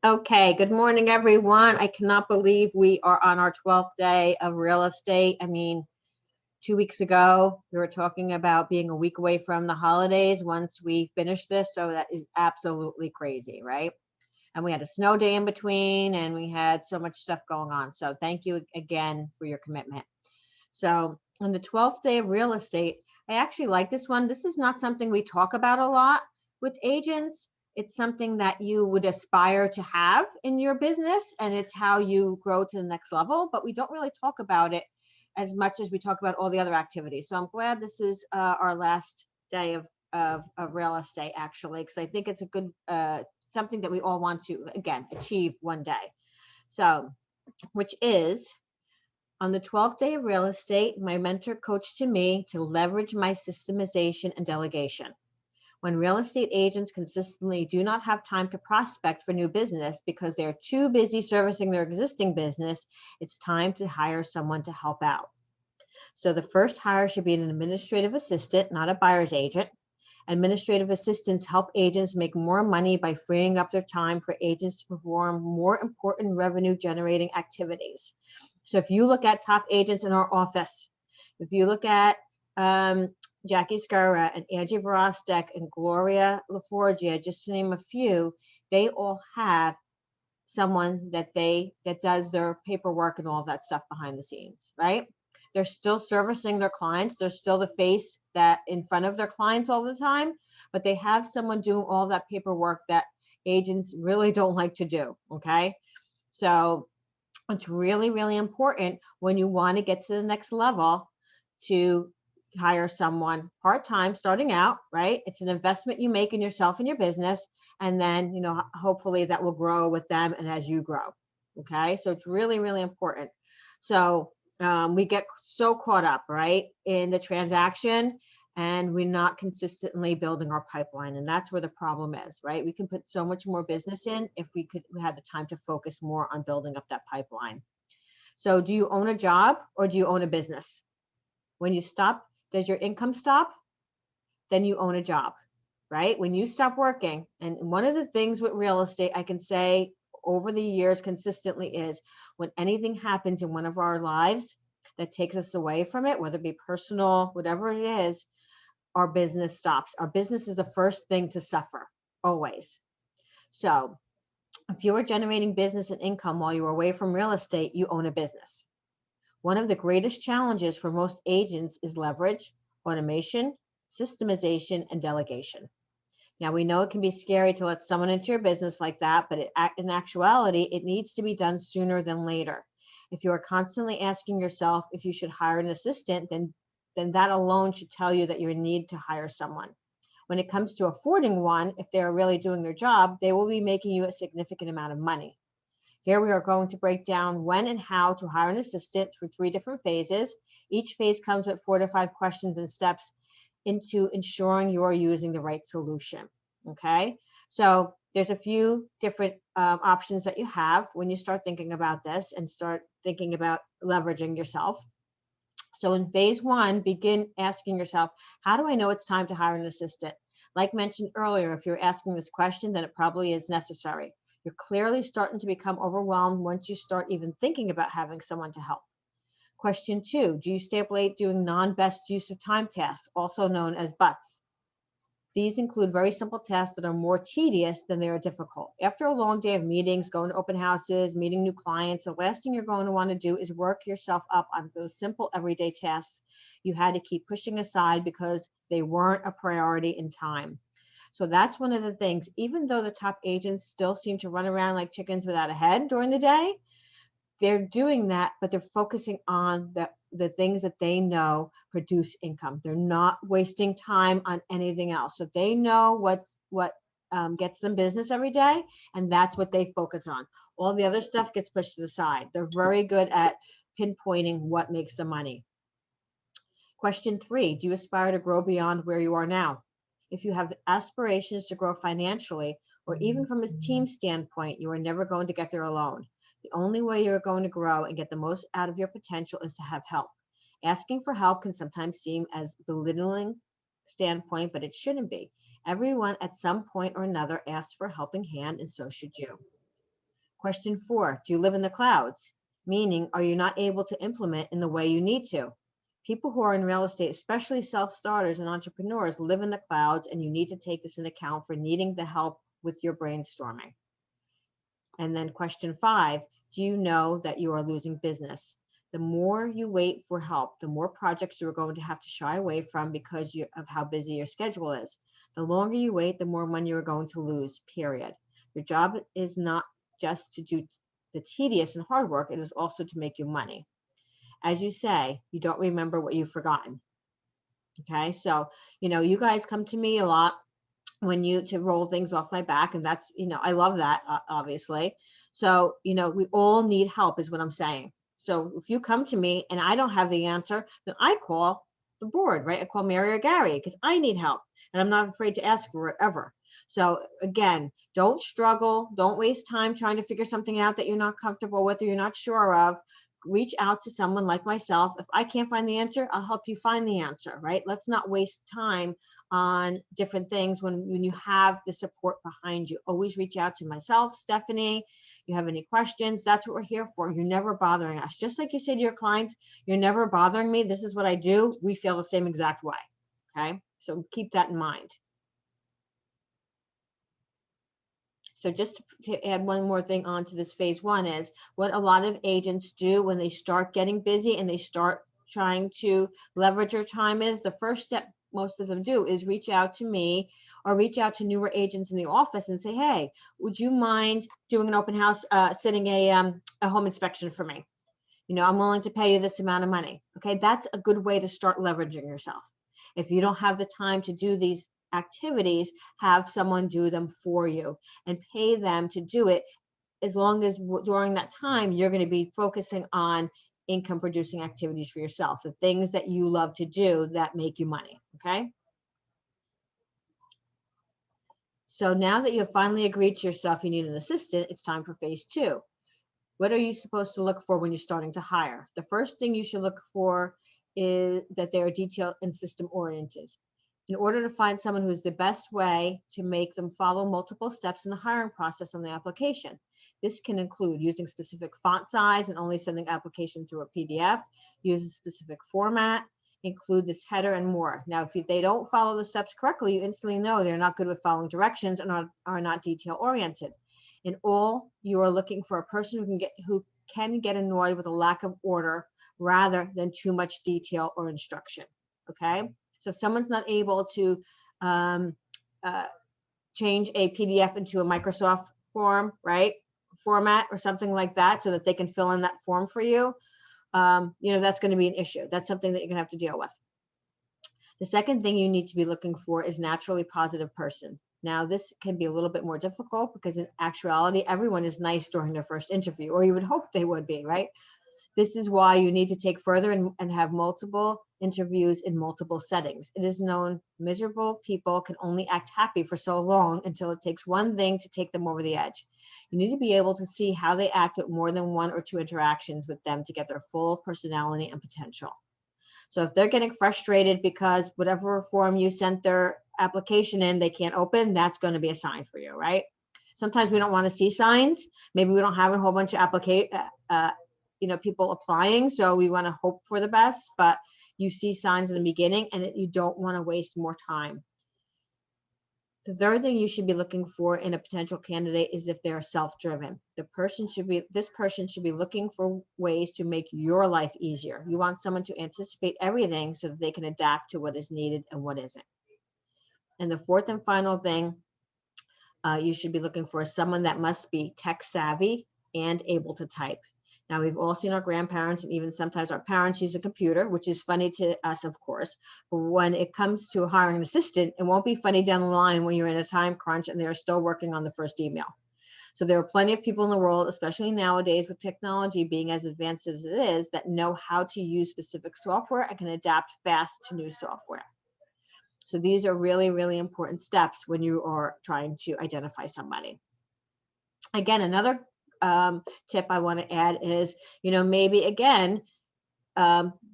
Okay, good morning, everyone. I cannot believe we are on our 12th day of real estate. I mean, 2 weeks ago, we were talking about being a week away from the holidays once we finish this. So that is absolutely crazy, right? And we had a snow day in between and we had so much stuff going on. So thank you again for your commitment. So on the 12th day of real estate, I actually like this one. This is not something we talk about a lot with agents. It's something that you would aspire to have in your business, and it's how you grow to the next level. But we don't really talk about it as much as we talk about all the other activities. So I'm glad this is our last day of real estate, actually, because I think it's a good something that we all want to, again, achieve one day. So, which is on the 12th day of real estate, my mentor coached to me to leverage my systemization and delegation. When real estate agents consistently do not have time to prospect for new business because they are too busy servicing their existing business, it's time to hire someone to help out. So the first hire should be an administrative assistant, not a buyer's agent. Administrative assistants help agents make more money by freeing up their time for agents to perform more important revenue generating activities. So if you look at top agents in our office, if you look at Jackie Scarra and Angie Verostek and Gloria LaForgia, just to name a few, they all have someone that does their paperwork and all of that stuff behind the scenes, right? They're still servicing their clients. They're still the face that in front of their clients all the time, but they have someone doing all that paperwork that agents really don't like to do. Okay. So it's really, really important when you want to get to the next level to hire someone part-time starting out, right? It's an investment you make in yourself and your business. And then, hopefully that will grow with them and as you grow. Okay. So it's really, really important. So we get so caught up, right, in the transaction and we're not consistently building our pipeline. And that's where the problem is, right? We can put so much more business in if we had the time to focus more on building up that pipeline. So do you own a job or do you own a business? When you stop, does your income stop? Then you own a job, right? When you stop working, and one of the things with real estate, I can say over the years consistently is when anything happens in one of our lives that takes us away from it, whether it be personal, whatever it is, our business stops. Our business is the first thing to suffer, always. So if you are generating business and income while you're away from real estate, you own a business. One of the greatest challenges for most agents is leverage, automation, systemization, and delegation. Now, we know it can be scary to let someone into your business like that, but in actuality, it needs to be done sooner than later. If you are constantly asking yourself if you should hire an assistant, then that alone should tell you that you need to hire someone. When it comes to affording one, if they are really doing their job, they will be making you a significant amount of money. Here we are going to break down when and how to hire an assistant through 3 different phases. Each phase comes with 4 to 5 questions and steps into ensuring you are using the right solution. Okay, so there's a few different options that you have when you start thinking about this and start thinking about leveraging yourself. So in phase 1, begin asking yourself, how do I know it's time to hire an assistant? Like mentioned earlier, if you're asking this question, then it probably is necessary. You're clearly starting to become overwhelmed once you start even thinking about having someone to help. Question 2, do you stay up late doing non-best use of time tasks, also known as BUTs? These include very simple tasks that are more tedious than they are difficult. After a long day of meetings, going to open houses, meeting new clients, the last thing you're going to want to do is work yourself up on those simple everyday tasks you had to keep pushing aside because they weren't a priority in time. So that's one of the things, even though the top agents still seem to run around like chickens without a head during the day, they're doing that, but they're focusing on the things that they know produce income. They're not wasting time on anything else. So they know what gets them business every day, and that's what they focus on. All the other stuff gets pushed to the side. They're very good at pinpointing what makes them money. Question 3, do you aspire to grow beyond where you are now? If you have aspirations to grow financially, or even from a team standpoint, you are never going to get there alone. The only way you're going to grow and get the most out of your potential is to have help. Asking for help can sometimes seem as belittling standpoint, but it shouldn't be. Everyone at some point or another asks for a helping hand, and so should you. Question 4, do you live in the clouds? Meaning, are you not able to implement in the way you need to? People who are in real estate, especially self-starters and entrepreneurs, live in the clouds, and you need to take this into account for needing the help with your brainstorming. And then question 5, do you know that you are losing business? The more you wait for help, the more projects you are going to have to shy away from because of how busy your schedule is. The longer you wait, the more money you're going to lose, period. Your job is not just to do the tedious and hard work, it is also to make you money. As you say, you don't remember what you've forgotten. Okay, so, you guys come to me a lot to roll things off my back, and that's, I love that, obviously. So, we all need help is what I'm saying. So if you come to me and I don't have the answer, then I call the board, right? I call Mary or Gary because I need help, and I'm not afraid to ask for it ever. So again, don't struggle. Don't waste time trying to figure something out that you're not comfortable with or you're not sure of. Reach out to someone like myself. If I can't find the answer, I'll help you find the answer, right? Let's not waste time on different things when you have the support behind you. Always reach out to myself, Stephanie. You have any questions? That's what we're here for. You're never bothering us. Just like you say to your clients, you're never bothering me. This is what I do. We feel the same exact way. Okay. So keep that in mind. So just to add one more thing onto this phase 1 is what a lot of agents do when they start getting busy and they start trying to leverage their time is the first step most of them do is reach out to me or reach out to newer agents in the office and say, hey, would you mind doing an open house, sitting a home inspection for me? I'm willing to pay you this amount of money. Okay, that's a good way to start leveraging yourself. If you don't have the time to do these activities, have someone do them for you and pay them to do it, as long as during that time you're going to be focusing on income producing activities for yourself, the things that you love to do that make you money. Okay, so now that you've finally agreed to yourself you need an assistant, it's time for phase 2. What are you supposed to look for when you're starting to hire? The first thing you should look for is that they are detailed and system oriented. In order to find someone who's the best way to make them follow multiple steps in the hiring process on the application. This can include using specific font size and only sending application through a PDF, use a specific format, include this header and more. Now, if they don't follow the steps correctly, you instantly know they're not good with following directions and are not detail oriented. In all, you are looking for a person who can get annoyed with a lack of order rather than too much detail or instruction. Okay. So if someone's not able to change a PDF into a Microsoft form, right, format or something like that, so that they can fill in that form for you, that's going to be an issue. That's something that you're going to have to deal with. The second thing you need to be looking for is naturally positive person. Now, this can be a little bit more difficult because in actuality, everyone is nice during their first interview, or you would hope they would be, right? This is why you need to take further and have multiple interviews in multiple settings. It is known miserable people can only act happy for so long until it takes one thing to take them over the edge. You need to be able to see how they act with more than 1 or 2 interactions with them to get their full personality and potential. So if they're getting frustrated because whatever form you sent their application in, they can't open, that's going to be a sign for you, right? Sometimes we don't want to see signs. Maybe we don't have a whole bunch of people applying, so we want to hope for the best, but you see signs in the beginning and you don't want to waste more time. The third thing you should be looking for in a potential candidate is if they're self-driven. This person should be looking for ways to make your life easier. You want someone to anticipate everything so that they can adapt to what is needed and what isn't. And the fourth and final thing you should be looking for is someone that must be tech savvy and able to type. Now, we've all seen our grandparents and even sometimes our parents use a computer, which is funny to us, of course. But when it comes to hiring an assistant, it won't be funny down the line when you're in a time crunch and they're still working on the first email. So there are plenty of people in the world, especially nowadays with technology being as advanced as it is, that know how to use specific software and can adapt fast to new software. So these are really, really important steps when you are trying to identify somebody. Again, another tip I want to add is, maybe again,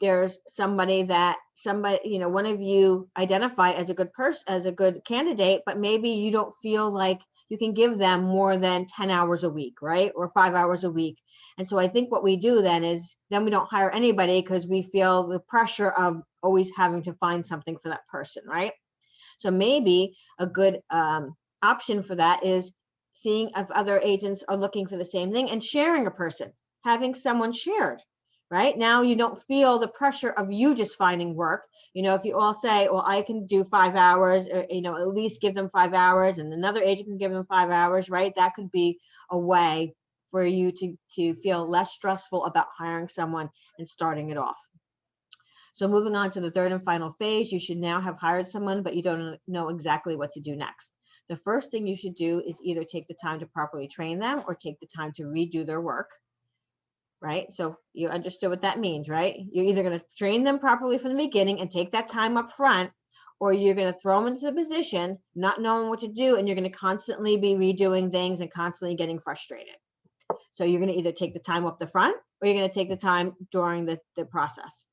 there's somebody, one of you identify as a good person, as a good candidate, but maybe you don't feel like you can give them more than 10 hours a week, right? Or 5 hours a week. And so I think what we do then is then we don't hire anybody because we feel the pressure of always having to find something for that person, right? So maybe a good option for that is seeing if other agents are looking for the same thing and sharing a person, having someone shared, right? Now you don't feel the pressure of you just finding work. You know, if you all say, well, I can do 5 hours, or, you know, at least give them 5 hours and another agent can give them 5 hours, right? That could be a way for you to feel less stressful about hiring someone and starting it off. So moving on to the third and final phase, you should now have hired someone, but you don't know exactly what to do next. The first thing you should do is either take the time to properly train them or take the time to redo their work, right? So you understood what that means, right? You're either going to train them properly from the beginning and take that time up front, or you're going to throw them into the position, not knowing what to do, and you're going to constantly be redoing things and constantly getting frustrated. So you're going to either take the time up the front or you're going to take the time during the process.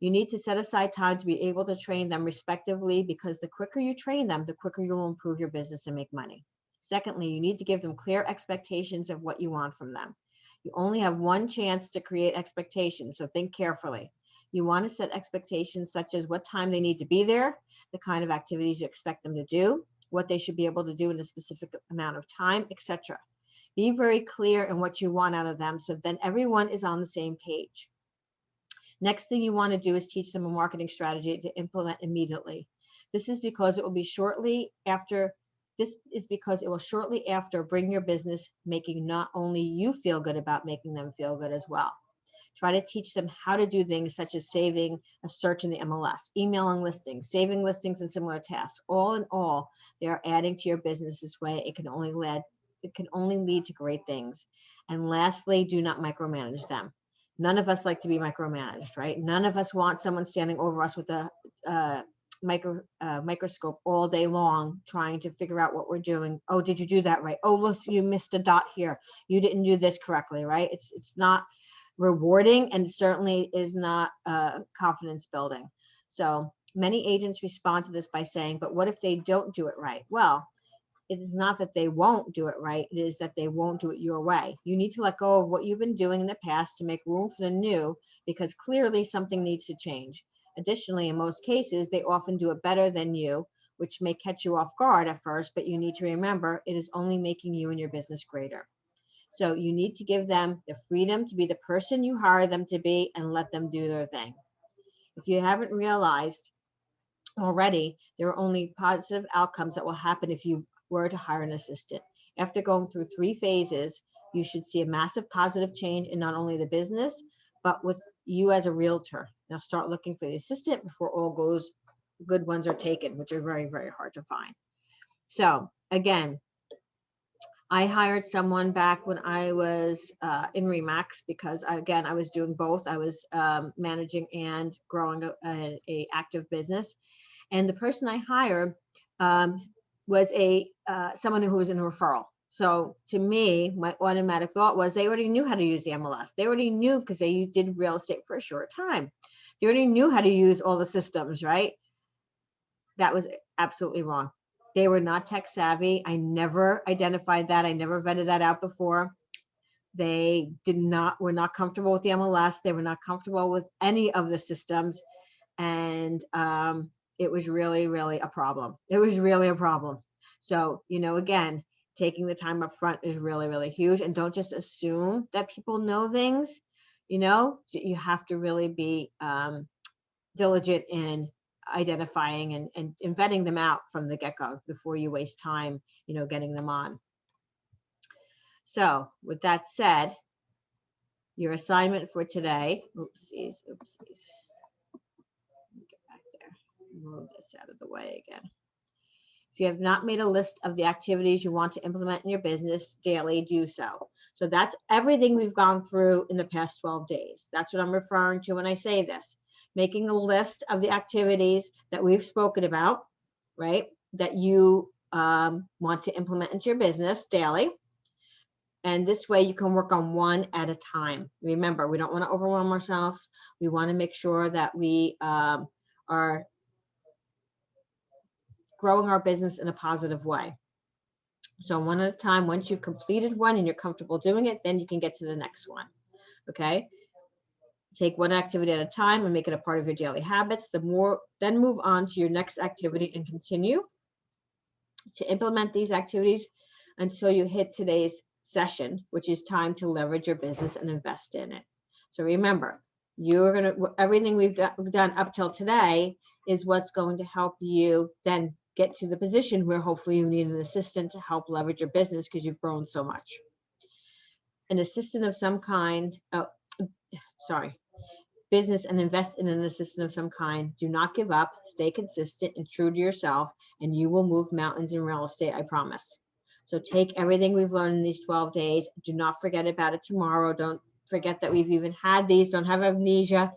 You need to set aside time to be able to train them respectively, because the quicker you train them, the quicker you will improve your business and make money. Secondly, you need to give them clear expectations of what you want from them. You only have one chance to create expectations, so think carefully. You want to set expectations such as what time they need to be there, the kind of activities you expect them to do, what they should be able to do in a specific amount of time, etc. Be very clear in what you want out of them so then everyone is on the same page. Next thing you want to do is teach them a marketing strategy to implement immediately. This is because it will shortly after bring your business, making not only you feel good about making them feel good as well. Try to teach them how to do things such as saving a search in the MLS, emailing listings, saving listings and similar tasks. All in all, they are adding to your business this way. It can only lead to great things. And lastly, do not micromanage them. None of us like to be micromanaged, right? None of us want someone standing over us with a microscope all day long trying to figure out what we're doing. Oh, did you do that right? Oh, look, you missed a dot here. You didn't do this correctly, right? It's not rewarding, and certainly is not confidence building. So many agents respond to this by saying, but what if they don't do it right? Well, it is not that they won't do it right, it is that they won't do it your way. You need to let go of what you've been doing in the past to make room for the new, because clearly something needs to change. Additionally, in most cases, they often do it better than you, which may catch you off guard at first, but you need to remember it is only making you and your business greater. So you need to give them the freedom to be the person you hire them to be and let them do their thing. If you haven't realized already, there are only positive outcomes that will happen if you were to hire an assistant. After going through 3 phases, you should see a massive positive change in not only the business, but with you as a realtor. Now start looking for the assistant before all good ones are taken, which are very, very hard to find. So again, I hired someone back when I was in Remax because I was doing both. I was managing and growing a active business. And the person I hired was someone who was in a referral. So to me, my automatic thought was they already knew how to use the MLS. They already knew, because they did real estate for a short time. They already knew how to use all the systems, right? That was absolutely wrong. They were not tech savvy. I never identified that. I never vetted that out before. They were not comfortable with the MLS. They were not comfortable with any of the systems. And it was really, really a problem. It was really a problem. So, again, taking the time up front is really, really huge. And don't just assume that people know things. You have to really be diligent in identifying and vetting them out from the get-go before you waste time, getting them on. So with that said, your assignment for today, oopsies. Get back there, move this out of the way again. If you have not made a list of the activities you want to implement in your business daily, do so. So that's everything we've gone through in the past 12 days. That's what I'm referring to when I say this. Making a list of the activities that we've spoken about, right, that you want to implement into your business daily. And this way you can work on one at a time. Remember, we don't want to overwhelm ourselves. We want to make sure that we are growing our business in a positive way. So one at a time, once you've completed one and you're comfortable doing it, then you can get to the next one. Okay. Take one activity at a time and make it a part of your daily habits. Then move on to your next activity and continue to implement these activities until you hit today's session, which is time to leverage your business and invest in it. So remember, everything we've done up till today is what's going to help you then get to the position where hopefully you need an assistant to help leverage your business because you've grown so much. An assistant of some kind, business and invest in an assistant of some kind. Do not give up, stay consistent and true to yourself, and you will move mountains in real estate, I promise. So take everything we've learned in these 12 days. Do not forget about it tomorrow. Don't forget that we've even had these. Don't have amnesia.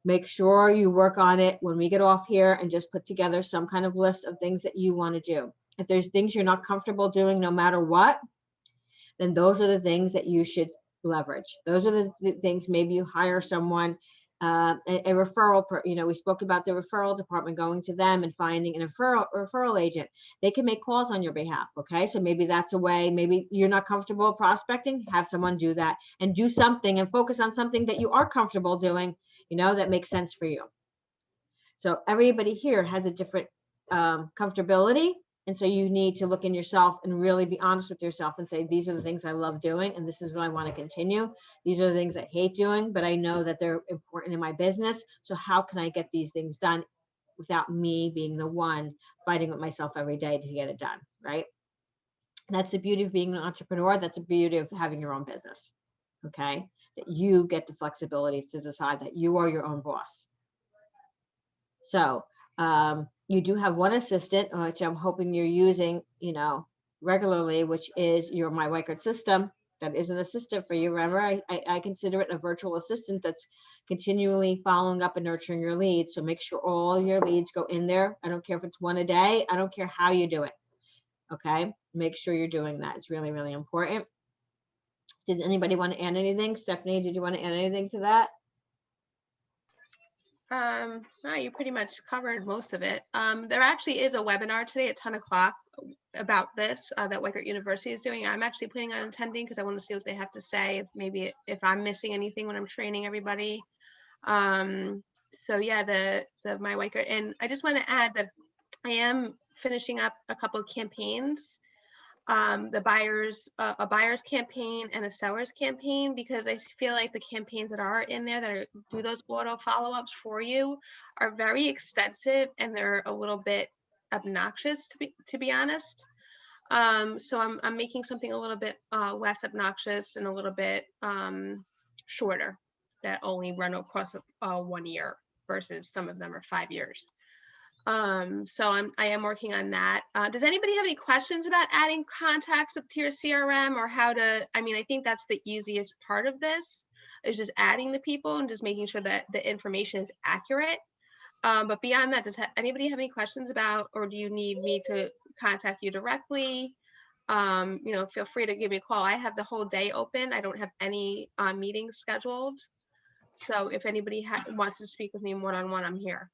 Make sure you work on it when we get off here and just put together some kind of list of things that you want to do. If there's things you're not comfortable doing no matter what, then those are the things that you should leverage. Those are the things, maybe you hire someone, a referral, we spoke about the referral department, going to them and finding a referral agent. They can make calls on your behalf. Okay. So maybe that's a way. Maybe you're not comfortable prospecting, have someone do that and do something and focus on something that you are comfortable doing, that makes sense for you. So everybody here has a different comfortability. And so you need to look in yourself and really be honest with yourself and say, these are the things I love doing, and this is what I want to continue. These are the things I hate doing, but I know that they're important in my business. So how can I get these things done without me being the one fighting with myself every day to get it done, right? That's the beauty of being an entrepreneur. That's the beauty of having your own business, okay? That you get the flexibility to decide that you are your own boss. So you do have one assistant, which I'm hoping you're using, regularly, which is your My Weichert system. That is an assistant for you. Remember, I consider it a virtual assistant that's continually following up and nurturing your leads. So make sure all your leads go in there. I don't care if it's one a day. I don't care how you do it. Okay. Make sure you're doing that. It's really, really important. Does anybody want to add anything? Stephanie, did you want to add anything to that? No, you pretty much covered most of it. There actually is a webinar today at 10 o'clock about this that Weichert University is doing. I'm actually planning on attending because I want to see what they have to say, if I'm missing anything when I'm training everybody. So yeah, the My Weichert, and I just want to add that I am finishing up a couple of campaigns. A buyer's campaign and a seller's campaign, because I feel like the campaigns that are in there that do those auto follow-ups for you are very extensive and they're a little bit obnoxious, to be honest. So I'm making something a little bit less obnoxious and a little bit shorter, that only run across 1 year versus some of them are 5 years. So I am working on that. Does anybody have any questions about adding contacts up to your CRM, or how to, I think that's the easiest part of this, is just adding the people and just making sure that the information is accurate. But beyond that, does anybody have any questions about, or do you need me to contact you directly? Feel free to give me a call. I have the whole day open. I don't have any meetings scheduled. So if anybody wants to speak with me one-on-one, I'm here.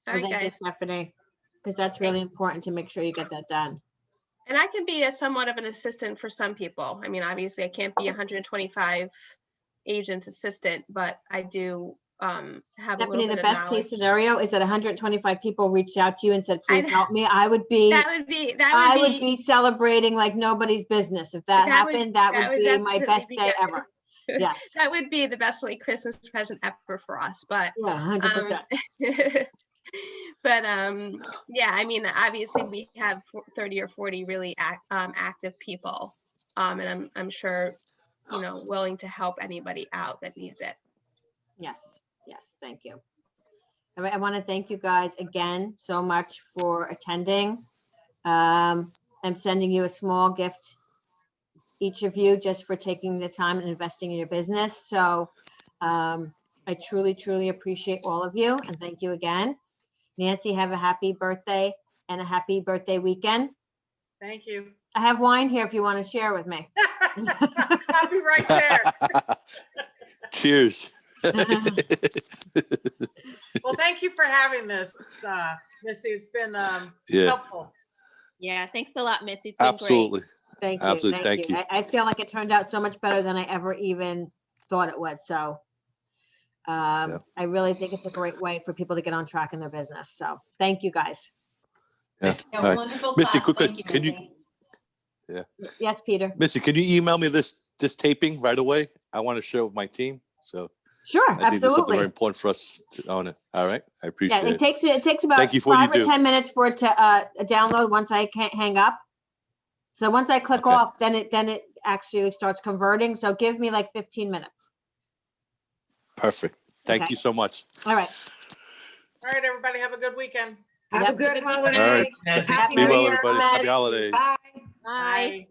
Well, thank you, Stephanie, because that's really important to make sure you get that done. And I can be somewhat of an assistant for some people. Obviously I can't be 125 agents assistant, but I do have Stephanie, a little bit the best case scenario is that 125 people reached out to you and said, please help me. I would be celebrating like nobody's business. If that happened, that would be my best day ever. Yes. That would be the best Christmas present ever for us, but yeah, 100%. But yeah, obviously we have 30 or 40 really active people, and I'm sure, willing to help anybody out that needs it. Yes, thank you. I want to thank you guys again so much for attending. I'm sending you a small gift, each of you, just for taking the time and investing in your business. So I truly, truly appreciate all of you, and thank you again. Nancy, have a happy birthday and a happy birthday weekend. Thank you. I have wine here if you want to share with me. I'll be right there. Cheers. Well, thank you for having this, Missy. It's been Yeah, helpful. Yeah, thanks a lot, Missy. It's been absolutely. Thank you. Absolutely, Thank thank you. you. I feel like it turned out so much better than I ever even thought it would. So I really think it's a great way for people to get on track in their business. So thank you guys. Yeah. Yeah, All right. wonderful Missy, class. quick, Thank you, can you, Missy. yeah, Yes, Peter. Missy, can you email me this taping right away? I want to share it with my team. So Sure, I think there's something very absolutely. important for us to own it. All right, I Yeah, appreciate it takes about Thank you for what you 5 or do. 10 minutes for it to download once I can't hang up. So once I click Okay. off, then it actually starts converting. So give me like 15 minutes. Perfect. Thank Okay. you so much. All right. All right, everybody, have a good weekend. Have Yep. a good All right. holiday. Happy Be New well, Year. everybody. Happy holidays. Bye. Bye. Bye.